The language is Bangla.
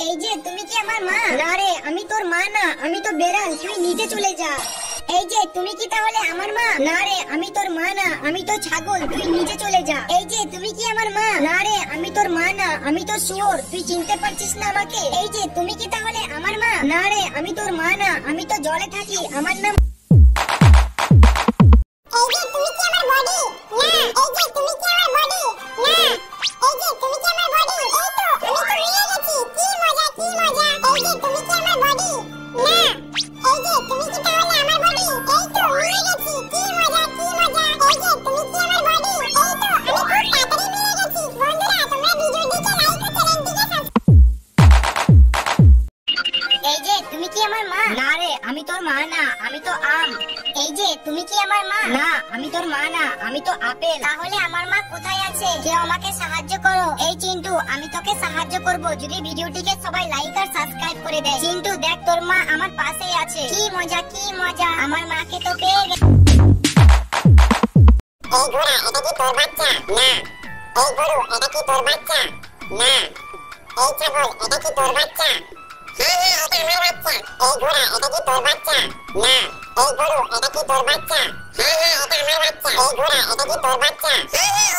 এই যে তুমি কি আমার মা? না রে, আমি তোর মা না, আমি তো বেড়াল, তুই নিচে চলে যা। এই যে তুমি কি তাহলে আমার মা? না রে, আমি তোর মা না, আমি তো ছাগল, তুই নিচে চলে যা। এই যে তুমি কি আমার মা? না রে, আমি তোর মা না, আমি তো শুয়োর, তুই চিনতে পারছিস না আমাকে? এই যে তুমি কি তাহলে আমার মা? না রে, আমি তোর মা না, আমি তো জলে থাকি, আমার নাম। এই যে তুমি কি আমার বডি? না। এই যে তুমি কি আমার বডি? না। এই যে তুমি কি আমার বডি? এই তো আমি তো মিলে গেছি, কি মজা কি মজা। এই যে তুমি কি আমার বডি? না। এই যে তুমি কি তাহলে আমার বডি? এই তো মিলে গেছি, কি মজা কি মজা। এই যে তুমি কি আমার বডি? এই তো আমি খুব তাড়াতাড়ি মিলে গেছি। বন্ধুরা তোমরা ভিডিওটিকে লাইক ও চ্যানেলটিকে এই যে তুমি কি আমার মা? না রে, আমি তোর মা না, আমি তো আম। এই যে তুমি কি আমার মা? না, আমি তোর মা না, আমি তো আপেল। তাহলে আমার মা কোথায় আছে? কেউ আমাকে সাহায্য করো। এই চিন্টু, আমি তোকে সাহায্য করব যদি ভিডিওটিকে সবাই লাইক আর সাবস্ক্রাইব করে দেয়। চিন্টু দেখ, তোর মা আমার পাশেই আছে। কি মজা কি মজা, আমার মাকে তো পেয়ে গেছি। এই ঘোড়া, এটা কি তোর বাচ্চা? না। এই গরু, এটা কি তোর বাচ্চা? না। এই ছাগল, এটা কি তোর বাচ্চা? হ্যাঁ হ্যাঁ, এটা আমার বাচ্চা। এই ঘোড়া, এটা কি তোর বাচ্চা? না। এই গরু, এটা কি তোর বাচ্চা? হ্যাঁ হ্যাঁ, এটা আমার বাচ্চা। এই ঘোড়া, এটা কি তোর বাচ্চা? হ্যাঁ হ্যাঁ,